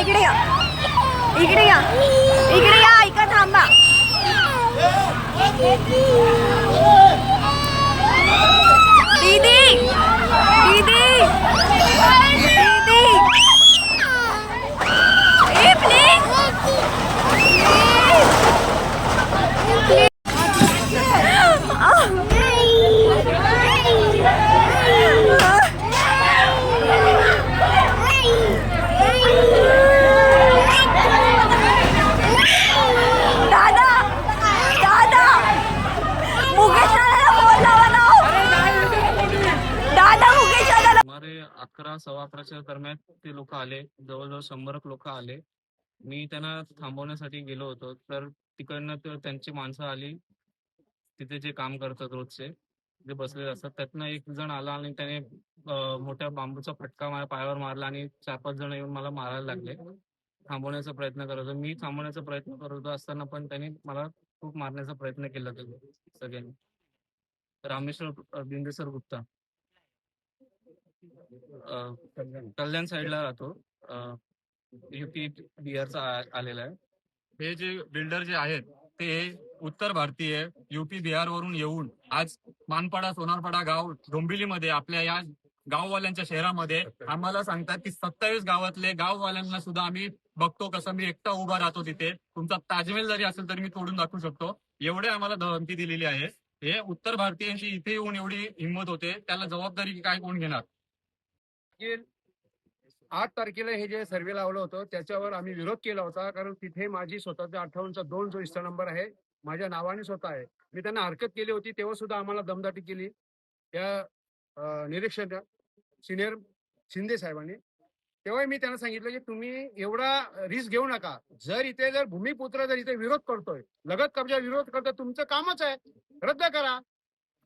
इकडे या, इकडे या, इकडे या, इकडे थांबा. दीदी, दीदी, दीदी, ए प्लीज, दादा, दादा, मुकेश दादाला फोन लावा ना. दादा, मुकेश दादाला. सुमारे 11-11:15च्या दरम्यान ते लोक आले, जवळजवळ 100 लोक आले. मी त्यांना थांबवण्यासाठी गेलो होतो, तर तिकडनं त्यांची माणसं आली, तिथे जे काम करतात रोजचे, जे बसलेले असतात, त्यातनं एक जण आला आणि त्याने मोठ्या बांबूचा फटका माझ्या पायावर मारला आणि 4-5 जण येऊन मला मारायला लागले. थांबवण्याचा प्रयत्न करत होतो, मी थांबवण्याचा प्रयत्न करत होतो असताना पण त्यांनी मला खूप मारण्याचा प्रयत्न केला सगळ्यांनी. रामेश्वर बिंदेसर गुप्ता, कल्याण साईडला राहतो, युपी बिहारचा आलेला आहे. हे जे बिल्डर जे आहेत ते उत्तर भारतीय युपी बिहार वरून येऊन आज मानपाडा सोनारपाडा गाव डोंबिवलीमध्ये आपल्या या गाववाल्यांच्या शहरामध्ये आम्हाला सांगतात की 27 गावातले गाववाल्यांना सुद्धा आम्ही बघतो कसं मी एकटा उभा राहतो तिथे, तुमचा ताजमहल जरी असेल तरी मी तोडून दाखवू शकतो, एवढे आम्हाला धमकी दिलेली आहे. हे उत्तर भारतीयांची इथे येऊन एवढी हिंमत होते, त्याला जबाबदारी काय कोण घेणार? 8 तारखेला हे जे सर्वे लावलं होतं त्याच्यावर आम्ही विरोध केला होता, कारण तिथे माझी स्वतःचा 58-2 जो हिस्सा नंबर आहे माझ्या नावाने स्वतः आहे. मी त्यांना हरकत केली होती, तेव्हा सुद्धा आम्हाला दमदाटी केली त्या निरीक्षक सिनियर शिंदे साहेबांनी. तेव्हा मी त्यांना सांगितलं की तुम्ही एवढा रिस्क घेऊ नका. जर भूमिपुत्र जर इथे विरोध करतोय, लगत कब्जा विरोध करतोय, तुमचं कामच आहे, रद्द करा,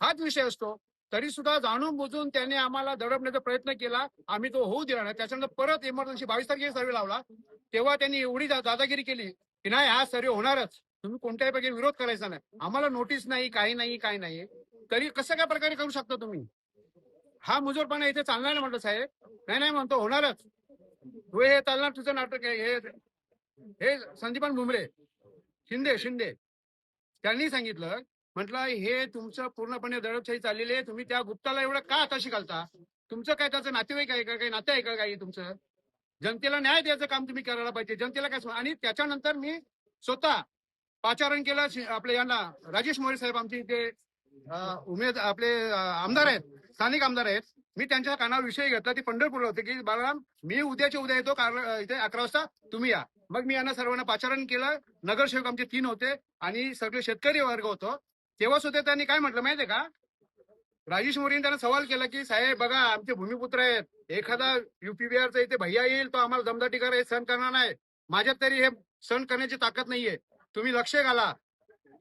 हाच विषय असतो. तरी सुद्धा जाणून बुजून त्याने आम्हाला दडपण्याचा प्रयत्न केला, आम्ही तो होऊ दिला नाही. त्याच्यानंतर परत इमर्जन्सी 22 तारखेला सर्वे लावला, तेव्हा त्यांनी एवढी दादागिरी केली की नाही हा सर्वे होणारच, तुम्ही कोणत्याही पैकी विरोध करायचा नाही. आम्हाला नोटीस नाही, काही नाही, काय नाही, तरी कसं काय प्रकारे करू शकता तुम्ही? हा मुजोरपणा इथे चालणार नाही म्हटलं साहेब. नाही म्हणतो होणारच, तू हे चालणार, तुझं नाटक आहे. हे संदीपान भुमरे शिंदे त्यांनी सांगितलं, म्हटलं हे तुमचं पूर्णपणे दडपशाही चाललेली आहे, तुम्ही त्या गुप्ताला एवढं का हाताशी घालता? तुमचं काय त्याचं नातेवाईक आहे का, काही नाते आहे का काही तुमचं? जनतेला न्याय द्यायचं काम तुम्ही करायला पाहिजे, जनतेला काय. आणि त्याच्यानंतर मी स्वतः पाचारण केलं आपल्या यांना, राजेश मोरे साहेब आमचे इथे आमदार आहेत, स्थानिक आमदार आहेत. मी त्यांच्या कानावर विषय घेतला, ते पंढरपूरला होते की बाळाराम मी उद्याच्या उद्या येतो, कारण इथे 11 वाजता तुम्ही या. मग मी यांना सर्वांना पाचारण केलं. नगरसेवक आमचे 3 होते आणि सगळे शेतकरी वर्ग होतो. तेव्हा सुद्धा त्यांनी काय म्हटलं माहितीये का, राजेश मोरेंनी त्यांना सवाल केला की साहेब बघा आमचे भूमिपुत्र आहेत, एखादा युपी बिहारचा इथे भैया येईल तो आम्हाला दमदाटी करा, हे सहन करणार नाही, माझ्यात तरी हे सहन करण्याची ताकद नाहीये, तुम्ही लक्ष घाला.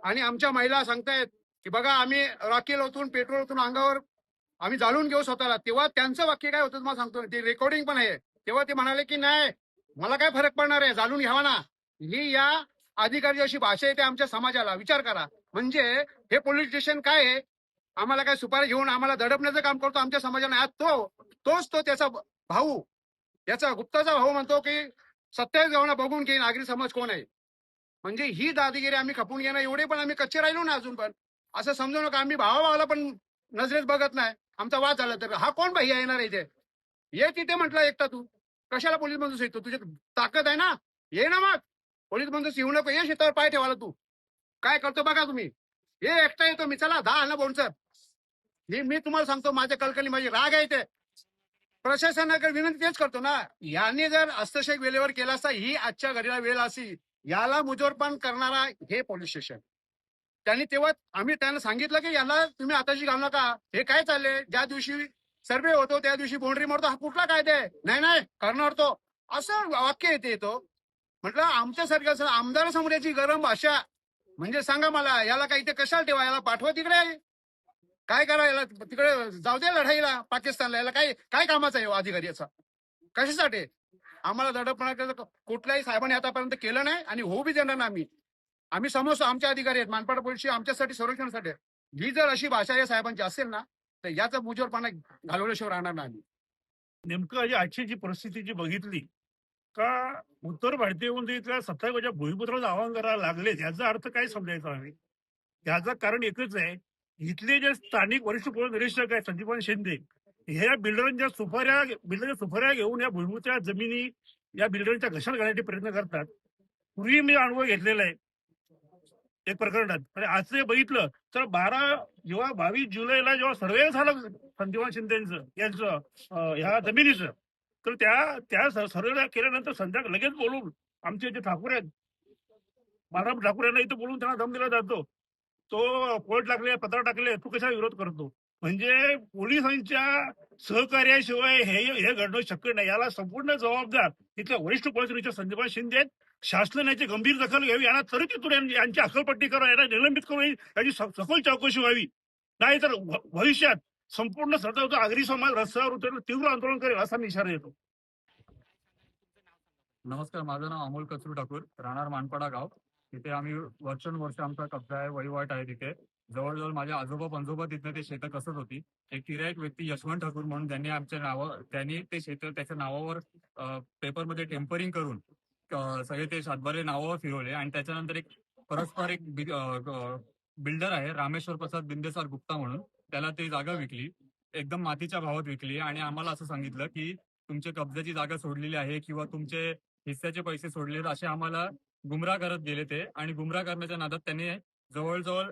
आणि आमच्या महिला सांगतायत की बघा आम्ही रॉकेल ओतून पेट्रोल ओतून अंगावर आम्ही जाळून घेऊ स्वतःला. तेव्हा त्यांचं वाक्य काय होतं तुम्हाला सांगतो, ते रेकॉर्डिंग पण आहे. तेव्हा ते म्हणाले की नाही मला काय फरक पडणार आहे, जाळून घ्यावा ना. ही या अधिकारी अशी भाषा येते आमच्या समाजाला, विचार करा. म्हणजे हे पोलीस स्टेशन काय आहे, आम्हाला काय सुपारी घेऊन आम्हाला दडपण्याचं काम करतो आमच्या समाजाने. आज तोच त्याचा भाऊ, याचा गुप्ताचा भाऊ म्हणतो की 27 गावांना बघून की नागरी समाज कोण आहे. म्हणजे ही दादागिरी आम्ही खपून घेणं, एवढे पण आम्ही कच्चे राहिलो ना अजून पण. असं समजू नका आम्ही भावाला पण नजरेत बघत नाही. आमचा वाद झाला तर हा कोण भैया येणार इथे, ये तिथे म्हटलं एकटा तू कशाला पोलीस बंदूक येतो, तुझी ताकद आहे ना, ये ना मग पोलीस बंदूक येऊ नको, ये शेतावर पाय ठेवायला. तू काय करतो बघा तुम्ही, हे एकटा येतो मी, चला 10 आणा बोनसर. मी तुम्हाला सांगतो माझ्या कळकळी माझी राग आहे ते प्रशासनाकडे विनंती तेच करतो ना, यांनी जर हस्तक्षेप वेळेवर केला असता, ही आजच्या घडीला वेळ अशी, याला मुजोरपण करणारा हे पोलीस स्टेशन. त्यांनी तेव्हा आम्ही त्यांना सांगितलं की याला तुम्ही आताशी घालू नका, हे काय चाललंय, ज्या दिवशी सर्वे होतो त्या दिवशी बाउंड्री मारतो, हा कुठला कायदा आहे, नाही करणार तो, असं वाक्य येतो. म्हटलं आमच्यासारख्या आमदारासमोर याची गरम भाषा, म्हणजे सांगा मला याला काही ते कशाला ठेवा, याला पाठवा तिकडे, काय करा याला, तिकडे जाऊ दे लढाईला पाकिस्तानला, याला काय कामाचा आहे अधिकारी याचा, कशासाठी? आम्हाला दडपणा कुठल्याही साहेबांनी आतापर्यंत केलं नाही आणि होऊ बी देणार नाही. आम्ही समजतो आमचे अधिकारी आहेत, मानपाडा पोलीसची आमच्यासाठी संरक्षणासाठी. ही जर अशी भाषा या साहेबांची असेल ना, तर याचा मुजोरपणा घालवल्याशिवाय राहणार नाही. नेमकं आजची जी परिस्थिती जी बघितली का उत्तर भारतीय म्हणजे इथल्या 27 भूमिपुत्राचं आवाहन करायला लागले, याचा अर्थ काय समजायचा आम्ही? याचं कारण एकच आहे, इथले जे स्थानिक वरिष्ठ पोलीस निरीक्षक आहेत संदीपान शिंदे, ह्या बिल्डरच्या सुपाऱ्या घेऊन या भूमिपुत्रा जमिनी या बिल्डरच्या घशात घालण्याचे प्रयत्न करतात. पूर्वी मी अनुभव घेतलेला आहे एक प्रकरणात, आणि आजचे बघितलं तर जेव्हा 22 जुलैला जेव्हा सर्वे झालं संदीपान शिंदेचं यांचं ह्या जमिनीचं, तर त्या सर्वे केल्यानंतर संध्याकाळी लगेच बोलून आमचे जे ठाकूर आहेत, बाळाराम ठाकूर यांना इथं बोलून त्यांना दम दिला जातो. तो कोर्ट टाकले, पत्र टाकले, तू कशा विरोध करतो? म्हणजे पोलिसांच्या सहकार्याशिवाय हे घडणं शक्य नाही. याला संपूर्ण जबाबदार इथल्या वरिष्ठ पोलीस निरीक्षक संदीपान शिंदे आहेत. शासनाने याची गंभीर दखल घ्यावी, यांना त्वरित यांची हकालपट्टी करा, यांना निलंबित करून याची सखोल चौकशी व्हावी. नाहीतर भविष्यात संपूर्ण सतत आगरी समाज रस्त्यावर उतरून तीव्र आंदोलन करेल असा मी इशारा देतो. नमस्कार, माझं नाव अमोल कचरू ठाकूर, राहणार मानपाडा गाव. तिथे आम्ही वर्षानुवर्ष आमचा कब्जा आहे, वहिवाट आहे. तिथे जवळजवळ माझ्या आजोबा पंजोबा तिथे ते शेतं कसत होती. एक तिरायक व्यक्ती यशवंत ठाकूर म्हणून त्यांनी ते शेतं त्याच्या नावावर पेपरमध्ये टेम्परिंग करून सगळे ते सातबारे नावावर फिरवले, आणि त्याच्यानंतर एक बिल्डर आहे रामेश्वर प्रसाद बिंदेसार गुप्ता म्हणून, त्याला ते जागा विकली, एकदम मातीच्या भावात विकली, आणि आम्हाला असं सांगितलं की तुमच्या कब्जाची जागा सोडलेली आहे किंवा तुमचे हिस्स्याचे पैसे सोडलेत, असे आम्हाला गुमराह करत गेले ते. आणि गुमराह करण्याच्या नादात त्यांनी जवळजवळ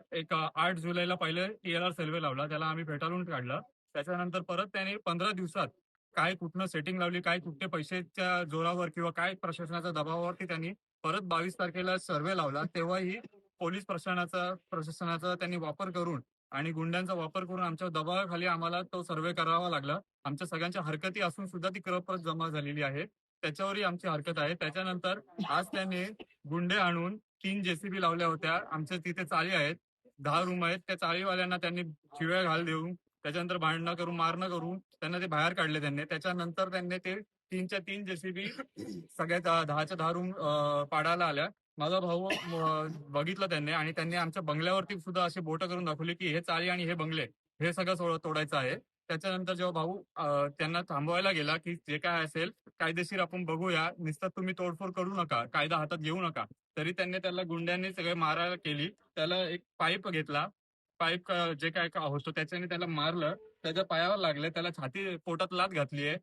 8 जुलैला पहिले TLR सर्वे लावला, त्याला आम्ही फेटाळून काढला. त्याच्यानंतर परत त्यांनी 15 दिवसात काय कुठनं सेटिंग लावली, काय कुठे पैशाच्या जोरावर किंवा काय प्रशासनाच्या दबावावरती त्यांनी परत 22 तारखेला सर्वे लावला. तेव्हाही पोलीस प्रशासनाचा त्यांनी वापर करून आणि गुंड्यांचा वापर करून आमच्या दबावाखाली आम्हाला तो सर्वे करावा लागला. आमच्या सगळ्यांच्या हरकती असून सुद्धा ती प्रत जमा झालेली आहे, त्याच्यावरही आमची हरकत आहे. त्याच्यानंतर आज त्यांनी गुंडे आणून 3 JCB लावल्या होत्या. आमच्या तिथे चाळी आहेत, 10 रूम आहेत. त्या चाळीवाल्यांना त्यांनी शिव्या घाल देऊन, त्याच्यानंतर भांडणं करून, मारणं करून त्यांना ते बाहेर काढले. त्याच्यानंतर त्यांनी ते 3च्या 3 JCB सगळ्या 10च्या 10 रूम पाडायला आल्या. माझा भाऊ बघितलं त्यांनी, आणि त्यांनी आमच्या बंगल्यावरती सुद्धा असे बोट करून दाखवले की हे चाळी आणि हे बंगले हे सगळं तोडायचं आहे. त्याच्यानंतर जेव्हा भाऊ त्यांना थांबवायला गेला की जे काय असेल कायदेशीर आपण बघूया, नुसतं तुम्ही तोडफोड करू नका, कायदा हातात घेऊ नका, तरी त्यांनी त्याला गुंड्यांनी सगळे मारायला केली. त्याला एक पाईप घेतला, पाईप जे काय होतं त्याच्याने त्याला मारलं, त्याच्या पायावर लागले, त्याला छाती पोटात लात घातली आहे.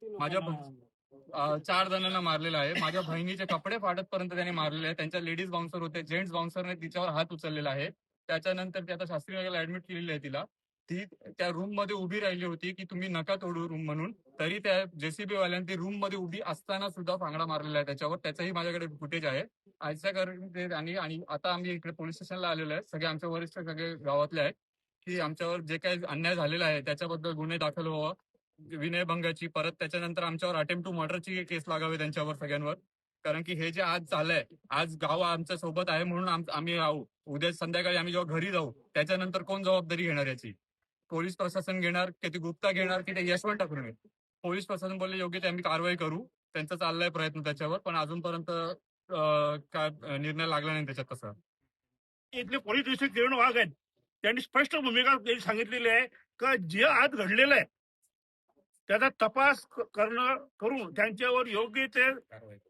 4 जणांना मारलेलं आहे. माझ्या बहिणीचे कपडे फाटतपर्यंत त्यांनी मारलेले आहे. त्यांच्या लेडीज बाउन्सर होते, जेंट्स बाउन्सरने तिच्यावर हात उचललेला आहे. त्याच्यानंतर ती आता शास्त्री नगरला ऍडमिट केलेली आहे. ती त्या रूम मध्ये उभी राहिली होती की तुम्ही नका तोडू रूम म्हणून, तरी त्या JCB वाल्यांनी ती रूम मध्ये उभी असताना सुद्धा फांगडा मारलेला आहे त्याच्यावर. त्याचंही माझ्याकडे फुटेज आहे. आणि आता आम्ही इकडे पोलीस स्टेशनला आलेलो आहे. सगळे आमचे वरिष्ठ सगळे गावातले आहेत की आमच्यावर जे काही अन्याय झालेला आहे त्याच्याबद्दल गुन्हे दाखल व्हावा, विनयभंगाची, परत त्याच्यानंतर आमच्यावर अटेम्प्ट टू मर्डरची केस लागावी त्यांच्यावर सगळ्यांवर. कारण की हे जे आज चाललंय, आज गाव आमच्या सोबत आहे म्हणून आम्ही राहू, उद्या संध्याकाळी आम्ही जेव्हा घरी जाऊ त्याच्यानंतर कोण जबाबदारी घेणार याची? पोलीस प्रशासन घेणार की ते गुप्ता घेणार की ते यशवंत ठाकूर घेणार? पोलीस प्रशासन बोलले योग्य ते आम्ही कारवाई करू, त्यांचा चाललाय प्रयत्न त्याच्यावर, पण अजूनपर्यंत काय निर्णय लागला नाही त्याच्यात. तसा इथले पोलीस निरीक्षक किरण वाघ आहेत, त्यांनी स्पष्ट भूमिका सांगितलेली आहे का जे आज घडलेलं आहे त्याचा तपास करून त्यांच्यावर योग्य ते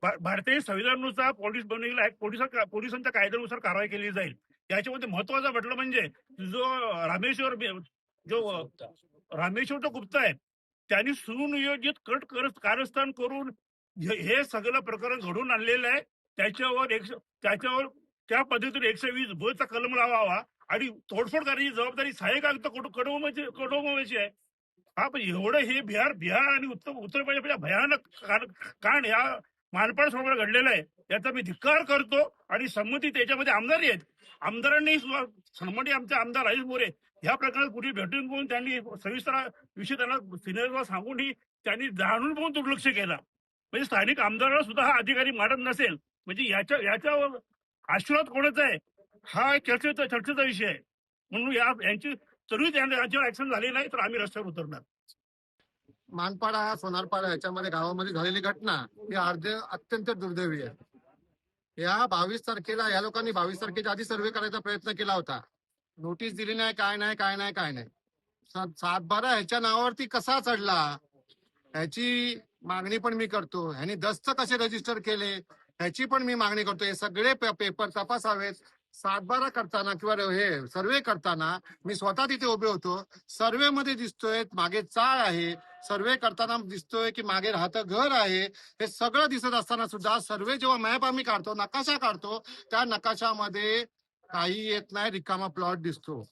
भारतीय संविधानानुसार पोलीस बनवलेला आहे, पोलिसांच्या कायद्यानुसार कारवाई केली जाईल. याच्यामध्ये महत्वाचं म्हटलं म्हणजे रामेश्वर गुप्ता आहे, त्यांनी सुनियोजित कट कारस्थान करून हे सगळं प्रकरण घडून आणलेलं आहे. त्याच्यावर त्या पद्धतीने 120B कलम लावावा आणि तोडफोड करण्याची जबाबदारी सहाय्यक आयुक्त कडोमाची आहे. हा, पण एवढं हे बिहार आणि उत्तर प्रदेश भयानक कारण या मानपाड समोर घडलेलं आहे, याचा मी धिक्कार करतो. आणि संमती त्याच्यामध्ये आमदारही आहेत, आमदारांनी संमती, आमचे आमदार राजेश मोरे ह्या प्रकरणात कुठे भेटून घेऊन त्यांनी सविस्तर विषय त्यांना सिनियरला सांगूनही त्यांनी जाणून पण दुर्लक्ष केला. म्हणजे स्थानिक आमदाराला सुद्धा हा अधिकारी मारत नसेल म्हणजे याच्यावर आशीर्वाद कोणाचा आहे हा चर्चेचा विषय आहे. म्हणून यांची तरी यांच्यावर ऍक्शन झाली नाही तर आम्ही रस्त्यावर उतरणार. मानपाडा सोनारपाडा याच्यामध्ये गावामध्ये झालेली घटना ही अत्यंत दुर्दैवी आहे. या 22 तारखेला या लोकांनी 22 तारखेच्या आधी सर्वे करायचा प्रयत्न केला होता. नोटीस दिली नाही, काय नाही. 7/12 ह्याच्या नावावरती कसा चढला, ह्याची मागणी पण मी करतो. ह्यांनी दस्त कसे रजिस्टर केले ह्याची पण मी मागणी करतो. हे सगळे पेपर तपासावेत. सातबारा करताना किंवा हे सर्वे करताना मी स्वतः तिथे उभे होतो. सर्वे मध्ये दिसतोय मागे चाळ आहे, सर्वे करताना दिसतोय की मागे राहतं घर आहे. हे सगळं दिसत असताना सुद्धा सर्वे जेव्हा मॅप आम्ही काढतो, नकाशा काढतो, त्या नकाशामध्ये काही येत नाही, रिकामा प्लॉट दिसतो.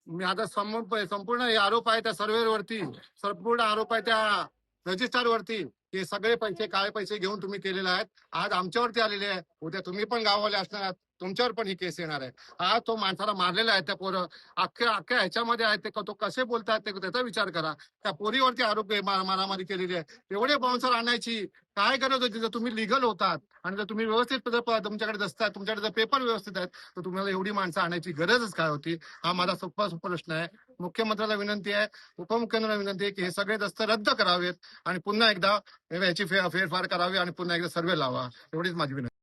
मी आता संपूर्ण हे आरोप आहे त्या सर्वेवरती, संपूर्ण आरोप आहे त्या रजिस्टर वरती. हे सगळे पैसे काळे पैसे घेऊन तुम्ही केलेले आहेत. आज आमच्यावरती आलेले आहे, उद्या तुम्ही पण गाववाले असणार आहात, तुमच्यावर पण ही केस येणार आहे. आज तो माणसाला मारलेला आहे, त्या पोरं अख्ख्या ह्याच्यामध्ये आहेत, ते तो कसे बोलतात ते त्याचा विचार करा. त्या पोरीवरती आरोप मारामारी केलेली आहे. एवढे बाउन्सर आणायची काय गरज होती? जर तुम्ही लिगल होतात आणि जर तुम्ही व्यवस्थित तुमच्याकडे दस्तात, तुमच्याकडे जर पेपर व्यवस्थित आहेत, तर तुम्हाला एवढी माणसं आणायची गरजच काय होती? हा माझा सोपा प्रश्न आहे. मुख्यमंत्र्याला विनंती आहे, उपमुख्यमंत्र्याला विनंती आहे की हे सगळे दस्त रद्द करावेत आणि पुन्हा एकदा याची फेरफार करावी आणि पुन्हा एकदा सर्वे लावा. एवढीच माझी विनंती.